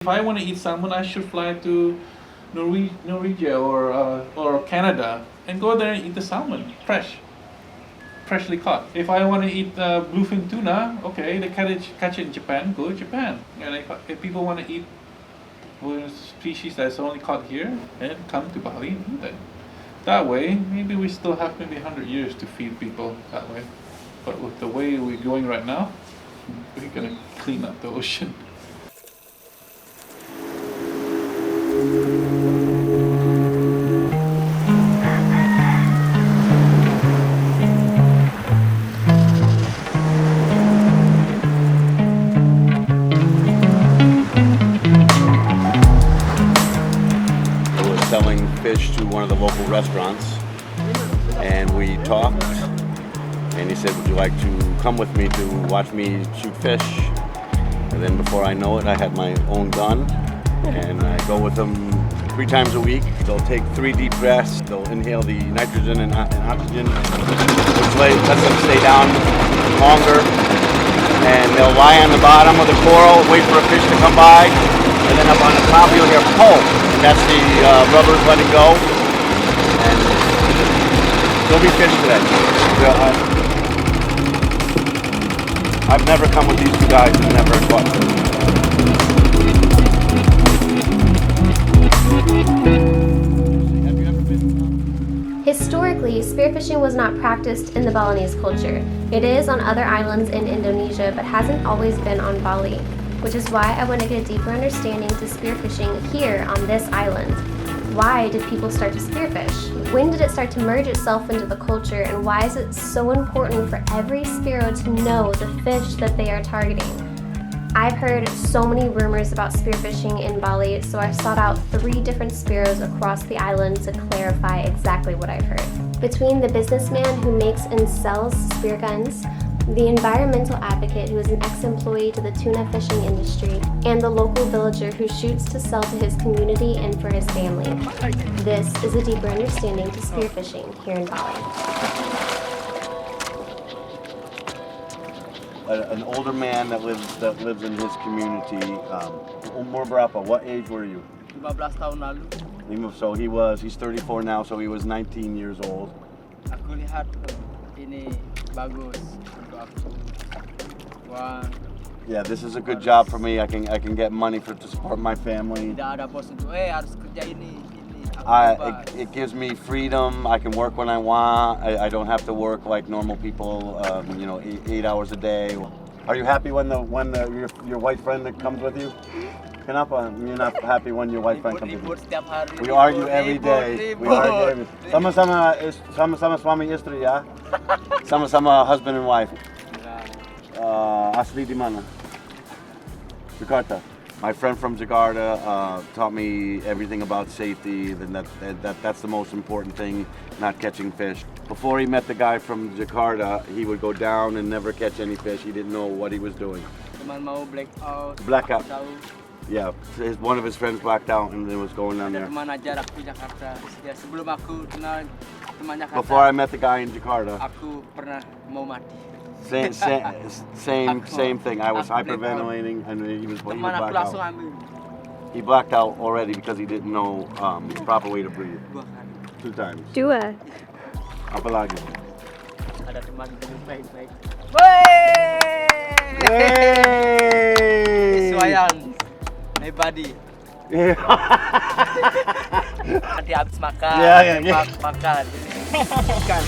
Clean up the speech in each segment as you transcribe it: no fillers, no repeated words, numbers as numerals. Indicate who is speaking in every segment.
Speaker 1: If I want to eat salmon, I should fly to Norwegia or Canada and go there and eat the salmon, freshly caught. If I want to eat bluefin tuna, okay, they catch it in Japan, go to Japan. And if people want to eat species that's only caught here, then come to Bali and eat it. That way, maybe we still have maybe 100 years to feed people that way. But with the way we're going right now, we're gonna clean up the ocean.
Speaker 2: Selling fish to one of the local restaurants, and we talked, and he said, would you like to come with me to watch me shoot fish? And then before I know it, I had my own gun, and I go with them 3 times a week. They'll take 3 deep breaths, they'll inhale the nitrogen and oxygen, which lets them stay down longer, and they'll lie on the bottom of the coral, wait for a fish to come by, and then up on the top you'll hear pull. That's the rubbers letting go, and there'll be fish today. I've never come with these 2 guys and never caught fish.
Speaker 3: Historically, spearfishing was not practiced in the Balinese culture. It is on other islands in Indonesia, but hasn't always been on Bali, which is why I want to get a deeper understanding to spearfishing here on this island. Why did people start to spearfish? When did it start to merge itself into the culture, and why is it so important for every spearo to know the fish that they are targeting? I've heard so many rumors about spearfishing in Bali, so I've sought out 3 different spearos across the island to clarify exactly what I've heard. Between the businessman who makes and sells spear guns, the environmental advocate who is an ex-employee to the tuna fishing industry, and the local villager who shoots to sell to his community and for his family. This is a deeper understanding to spearfishing here in Bali.
Speaker 2: An older man that lives in his community. Umur berapa? What age were you?
Speaker 4: 15 tahun lalu.
Speaker 2: So he's 34 now, so he was 19 years old.
Speaker 4: Aku lihat ini bagus untuk aku. Uang.
Speaker 2: Yeah, this is a good job for me. I can get money to support my family.
Speaker 4: Tidak ada bos untuk harus kerja ini.
Speaker 2: It gives me freedom. I can work when I want. I don't have to work like normal people. 8 hours a day. Are you happy when your white friend that comes with you? Kenapa? You're not happy when your white friend comes with you?
Speaker 4: Setiap hari.
Speaker 2: We argue every day. We argue every day. Sama-sama suami istri ya. Sama-sama husband and wife. Asli di mana? Jakarta. My friend from Jakarta taught me everything about safety, and that's the most important thing, not catching fish. Before he met the guy from Jakarta, he would go down and never catch any fish. He didn't know what he was doing.
Speaker 4: Teman mau blackout.
Speaker 2: Blackout. Yeah, one of his friends blacked out and was going down there.
Speaker 4: Teman ajar aku di Jakarta. Sebelum aku kenal teman Jakarta.
Speaker 2: Before I met the guy in Jakarta.
Speaker 4: Aku pernah mau mati.
Speaker 2: Same thing. I was hyperventilating and he was blacked out. He blacked out already because he didn't know the proper way to breathe. 2 times.
Speaker 3: Dua.
Speaker 2: Apa lagi?
Speaker 4: Ada teman baik-baik.
Speaker 2: Hey!
Speaker 4: Swayang. Hey buddy. Nanti habis makan. Makan. Makan.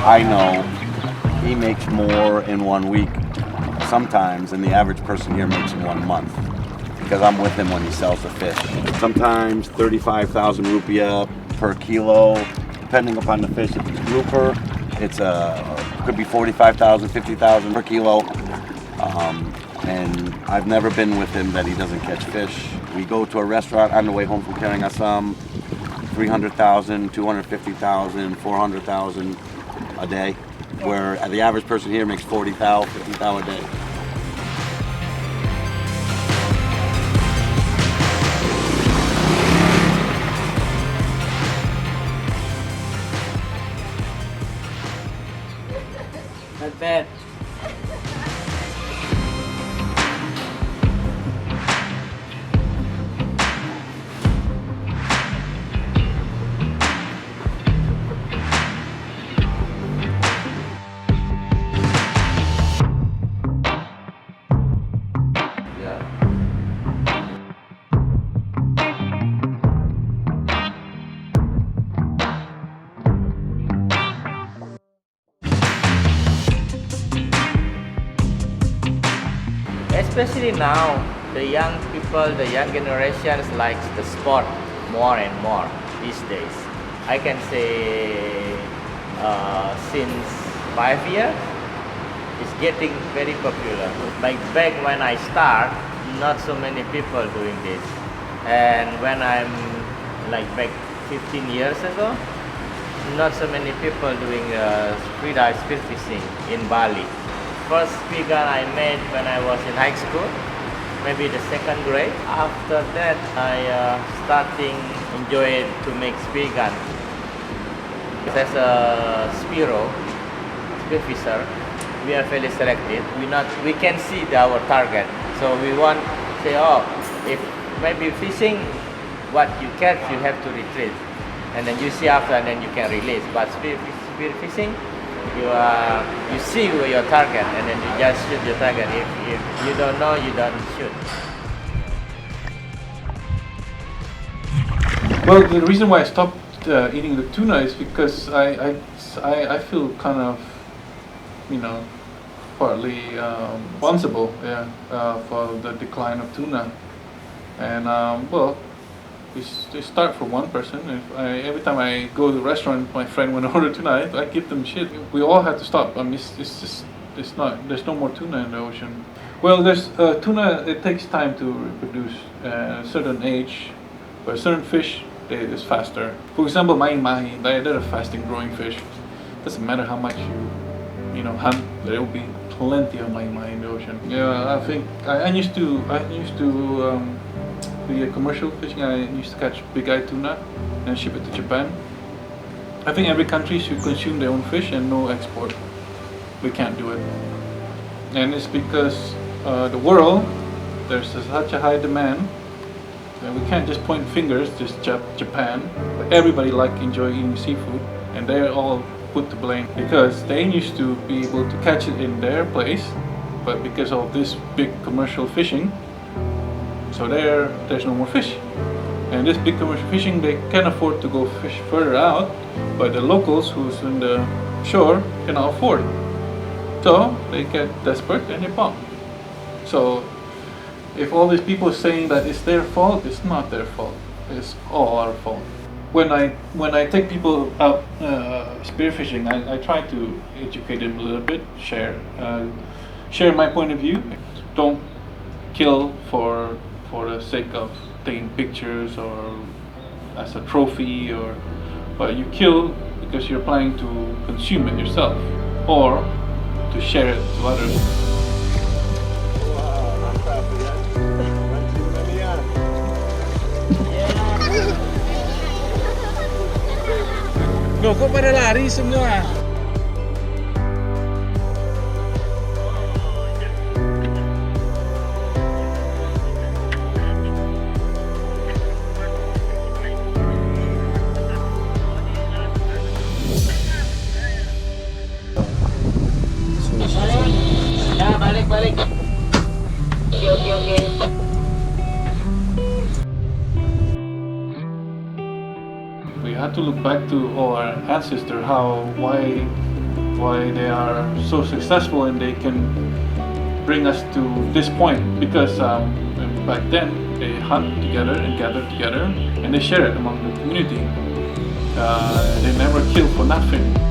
Speaker 2: I know he makes more in 1 week sometimes than the average person here makes in 1 month, because I'm with him when he sells the fish. Sometimes 35,000 rupiah per kilo, depending upon the fish. If it's grouper, could be 45,000, 50,000 per kilo. And I've never been with him that he doesn't catch fish. We go to a restaurant on the way home from carrying Assam, 300,000, 250,000, 400,000 a day, where the average person here makes 40,000, 50,000 a day.
Speaker 4: Not bad. Especially now, the young people, the young generations likes the sport more and more these days. I can say since 5 years, it's getting very popular. Like back when I start, not so many people doing this. And when I'm like back 15 years ago, not so many people doing freedive spearfishing in Bali. First speargun I made when I was in high school, maybe the 2nd grade. After that, I starting enjoy to make speargun. As a spearfisher, we are fairly selective. We can see our target, so we want say, oh, if maybe fishing, what you catch, you have to retrieve, and then you see after, and then you can release. But spearfishing, you see where your target, and then you just shoot your target. If you don't know, you don't shoot.
Speaker 1: Well, the reason why I stopped eating the tuna is because I feel kind of, partly responsible, for the decline of tuna. And well, we start from one person. Every time I go to the restaurant, my friend went order tuna, I give them shit. We all have to stop. I mean, there's no more tuna in the ocean. Well, there's tuna. It takes time to reproduce. At a certain age, for a certain fish, it's faster. For example, mahi, they're a fasting growing fish. Doesn't matter how much you hunt, there will be plenty of mahi in the ocean. Yeah, I think I used to be a commercial fishing. I used to catch big eye tuna and ship it to Japan. I think every country should consume their own fish and no export. We can't do it, and it's because the world, there's such a high demand. And we can't just point fingers, just Japan. But everybody enjoy eating seafood, and they're all put to blame because they used to be able to catch it in their place, but because of this big commercial fishing, so there's no more fish. And this big commercial fishing, they can afford to go fish further out, but the locals who's in the shore cannot afford it. So they get desperate and they bomb. So if all these people saying that it's their fault, it's not their fault. It's all our fault. When I take people out spearfishing, I try to educate them a little bit, share my point of view. Don't kill for the sake of taking pictures or as a trophy, but you kill because you're planning to consume it yourself or to share it to others. Loh, kok pada lari semua?
Speaker 4: Ya, balik. Oke.
Speaker 1: We had to look back to our ancestors, why why they are so successful and they can bring us to this point, because back then they hunt together and gather together and they share it among the community. They never kill for nothing.